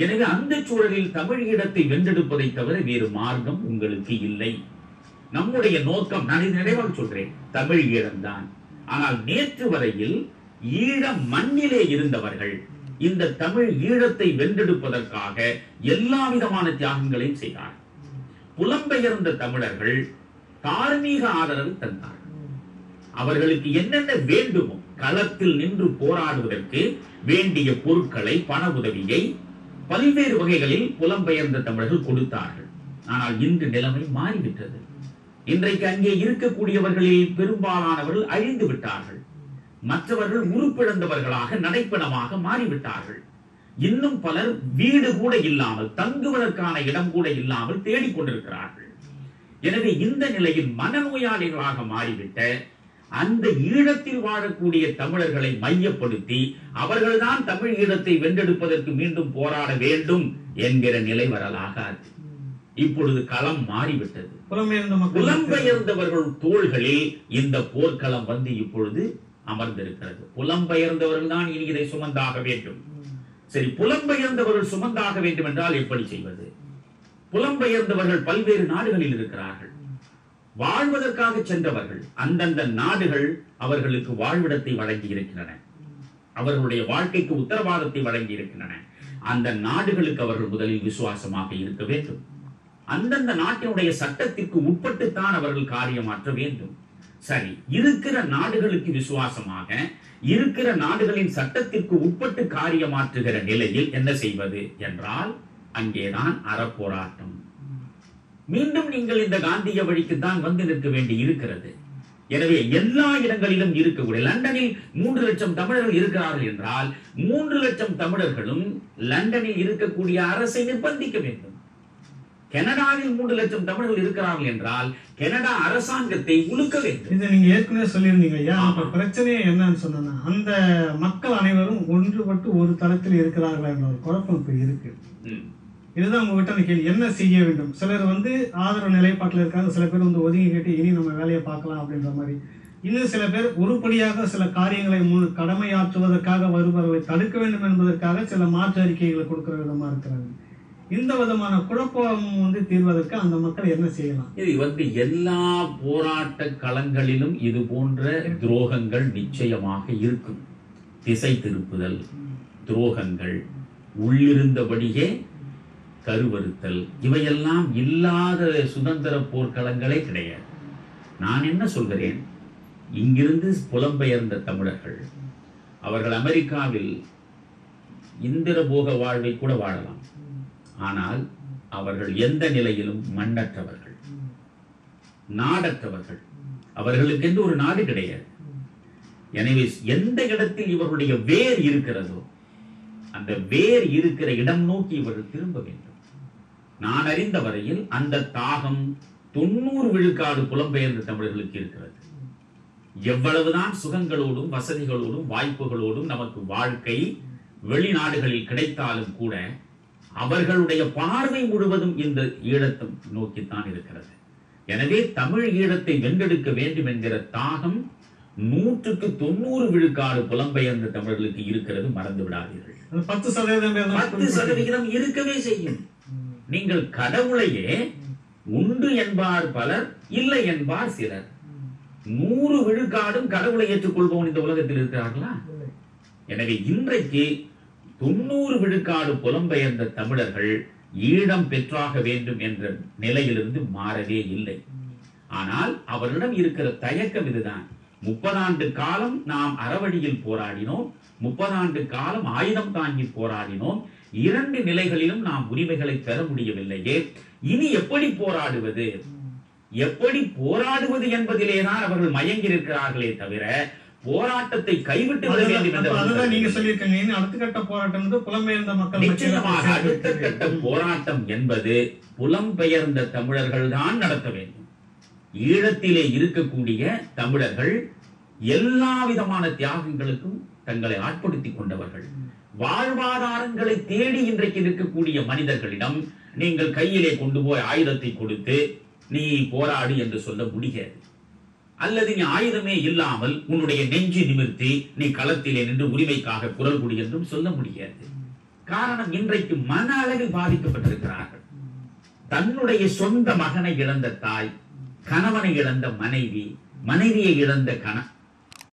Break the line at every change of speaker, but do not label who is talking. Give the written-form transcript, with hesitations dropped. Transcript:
எனவே அந்த சூழலில் தமிழ் ஈழத்தை வென்றெடுப்பதை தவிர வேறு மார்க்கம் உங்களுக்கு இல்லை. நம்முடைய நோக்கம், நான் இதை நிறைவாக சொல்றேன், தமிழ் ஈழம்தான். ஆனால் நேற்று வரையில் ஈழ மண்ணிலே இருந்தவர்கள் இந்த தமிழ் ஈழத்தை வென்றெடுப்பதற்காக எல்லா விதமான தியாகங்களையும் செய்தார். புலம்பெயர்ந்த தமிழர்கள் தார்மீக ஆதரவு தந்தார்கள். அவர்களுக்கு என்னென்ன வேண்டுமோ களத்தில் நின்று போராடுவதற்கு வேண்டிய பொருட்களை, பண உதவியை பல்வேறு வகைகளில் புலம்பெயர்ந்த தமிழர்கள் கொடுத்தார்கள். ஆனால் இன்று நிலைமை மாறிவிட்டது. இன்றைக்கு அங்கே இருக்கக்கூடியவர்களில் பெரும்பாலானவர்கள் அழிந்து விட்டார்கள். மற்றவர்கள் உருப்பிழந்தவர்களாக, நடைப்பணமாக மாறிவிட்டார்கள். இன்னும் பலர் வீடு கூட இல்லாமல், தங்குவதற்கான இடம் கூட இல்லாமல் தேடிக்கொண்டிருக்கிறார்கள். எனவே இந்த நிலையில் மனநோயாளிகளாக மாறிவிட்ட அந்த ஈழத்தில் வாழக்கூடிய தமிழர்களை மையப்படுத்தி அவர்கள்தான் தமிழ் ஈழத்தை வென்றெடுப்பதற்கு மீண்டும் போராட வேண்டும் என்கிற நிலை வரலாகாது. இப்பொழுது களம் மாறிவிட்டது. புலம்பெயர்ந்தவர்கள் தோள்களில் இந்த போர்க்களம் வந்து இப்பொழுது அமர்ந்திருக்கிறது. புலம்பெயர்ந்தவர்கள் தான் இனி இதை சுமந்தாக வேண்டும். சரி, புலம்பெயர்ந்தவர்கள் சுமந்தாக வேண்டும் என்றால் எப்படி செய்வது? புலம்பெயர்ந்தவர்கள் பல்வேறு நாடுகளில் இருக்கிறார்கள். வாழ்வதற்காக சென்றவர்கள் அந்தந்த நாடுகள் அவர்களுக்கு வாழ்விடத்தை வழங்கி இருக்கின்றன, அவர்களுடைய வாழ்க்கைக்கு உத்தரவாதத்தை வழங்கி இருக்கின்றன. அந்த நாடுகளுக்கு அவர்கள் முதலில் விசுவாசமாக இருக்க வேண்டும். அந்தந்த நாட்டினுடைய சட்டத்திற்கு உட்பட்டுத்தான் அவர்கள் காரியமாற்ற வேண்டும். சரி, இருக்கிற நாடுகளுக்கு விசுவாசமாக, இருக்கிற நாடுகளின் சட்டத்திற்கு உட்பட்டு காரியமாற்றுகிற நிலையில் என்ன செய்வது என்றால் அங்கேதான் அறப்போராட்டம். மீண்டும் நீங்கள் இந்த காந்திய வழிக்குத்தான் வந்து நிற்க வேண்டி இருக்கிறது. எனவே எல்லா இடங்களிலும் இருக்கக்கூடிய, லண்டனில் 3 லட்சம் தமிழர்கள் இருக்கிறார்கள் என்றால் 3 லட்சம் தமிழர்களும் லண்டனில் இருக்கக்கூடிய அரசை நிர்பந்திக்க வேண்டும். கனடாவில் 3 லட்சம் தமிழர்கள் இருக்கிறார்கள் என்றால் கனடா அரசாங்கத்தை உழுக்க வேண்டும்.
இதை நீங்க ஏற்கனவே சொல்லியிருந்தீங்க ஐயா. பிரச்சனையே என்னன்னு சொன்னா, அந்த மக்கள் அனைவரும் ஒன்றுபட்டு ஒரு தளத்தில் இருக்கிறார்களா என்ற ஒரு குழப்பம் இப்ப இருக்கு. இதுதான் உங்ககிட்ட கேள்வி, என்ன செய்ய வேண்டும்? சிலர் ஆதரவு நிலைப்பாட்டில் இருக்காங்க, சில பேர் ஒதுங்கி கேட்டு இனி நம்ம வேலையை பார்க்கலாம் அப்படின்ற மாதிரி. இன்னும் சில பேர் உருப்படியாக சில காரியங்களை கடமையாற்றுவதற்காக வருபவர்களை தடுக்க வேண்டும் என்பதற்காக சில மாற்று அறிக்கைகளை கொடுக்கிற விதமா இருக்கிறாங்க. இந்த விதமான குழப்பம் தீர்வதற்கு அந்த மக்கள் என்ன செய்யலாம்?
இது எல்லா போராட்ட களங்களிலும் இது போன்ற துரோகங்கள் நிச்சயமாக இருக்கும். திசை திருப்புதல், துரோகங்கள், உள்ளிருந்தபடியே கருவறுத்தல், இவையெல்லாம் இல்லாத சுதந்திர போர்க்களங்களே கிடையாது. நான் என்ன சொல்கிறேன், இங்கிருந்து புலம்பெயர்ந்த தமிழர்கள் அவர்கள் அமெரிக்காவில் இந்திர போக வாழ்வை கூட வாழலாம். ஆனால் அவர்கள் எந்த நிலையிலும் மண்ணற்றவர்கள், நாடற்றவர்கள். அவர்களுக்கு என்று ஒரு நாடு கிடையாது. எனவே எந்த இடத்தில் இவருடைய வேர் இருக்கிறதோ அந்த வேர் இருக்கிற இடம் நோக்கி இவர்கள் திரும்ப வேண்டும். நான் அறிந்த வரையில் அந்த தாகம் 90 விழுக்காடு புலம்பெயர்ந்த தமிழர்களுக்கு இருக்கிறது. எவ்வளவுதான் சுகங்களோடும் வசதிகளோடும் வாய்ப்புகளோடும் நமக்கு வாழ்க்கை வெளிநாடுகளில் கிடைத்தாலும் கூட அவர்களுடைய பார்வை முழுவதும் இந்த ஈழத்தை நோக்கித்தான் இருக்கிறது. எனவே தமிழ் ஈழத்தை வென்றெடுக்க வேண்டும் என்கிற தாகம் 100% விழுக்காடு புலம்பெயர்ந்த தமிழர்களுக்கு இருக்கிறது. மறந்து விடாதீர்கள். 10% இருக்கவே செய்யும். நீங்கள் கடவுளையே உண்டு என்பார் பலர், இல்லை என்பார் சிலர். 100 விழுக்காடும் கடவுளை ஏற்றுக்கொள்பவன் இந்த உலகத்தில் இருக்கிறார்களா? எனவே இன்றைக்கு 90 விழுக்காடு புலம்பெயர்ந்த தமிழர்கள் ஈழம் பெற்றாக வேண்டும் என்ற நிலையிலிருந்து மாறவே இல்லை. ஆனால் அவர்களிடம் இருக்கிற தயக்கம் இதுதான். 30 ஆண்டு காலம் நாம் அறவழியில் போராடினோம், 30 ஆண்டு காலம் ஆயுதம் தாங்கி போராடினோம். 2 நிலைகளிலும் நாம் உரிமைகளை பெற முடியவில்லையே, இனி எப்படி போராடுவது? எப்படி போராடுவது என்பதிலேதான் அவர்கள் மயங்கி இருக்கிறார்களே தவிர போராட்டத்தை கைவிட்டு விட வேண்டும் என்று
நீங்க சொல்லியிருக்கீங்க. அடுத்த கட்ட போராட்டம் புலம்பெயர்ந்த மக்கள்.
நிச்சயமாக அடுத்த கட்ட போராட்டம் என்பது புலம்பெயர்ந்த தமிழர்கள் தான் நடத்த வேண்டும். ஈழத்திலே இருக்கக்கூடிய தமிழர்கள் எல்லா விதமான தியாகங்களுக்கும் தங்களை ஆட்படுத்திக் கொண்டவர்கள். வாழ்வாதாரங்களை தேடி இன்றைக்கு இருக்கக்கூடிய மனிதர்களிடம் நீங்கள் கையிலே கொண்டு போய் ஆயுதத்தை கொடுத்து நீ போராடு என்று சொல்ல முடியாது. அல்லது நீ ஆயுதமே இல்லாமல் உன்னுடைய நெஞ்சு நிமிர்த்தி நீ களத்திலே நின்று உரிமைக்காக குரல் கொடு என்றும் சொல்ல முடியாது. காரணம் இன்றைக்கு மன அளவில் பாதிக்கப்பட்டிருக்கிறார்கள். தன்னுடைய சொந்த மகனை இழந்த தாய், கணவனை இழந்த மனைவி, மனைவியை இழந்த கணவன்,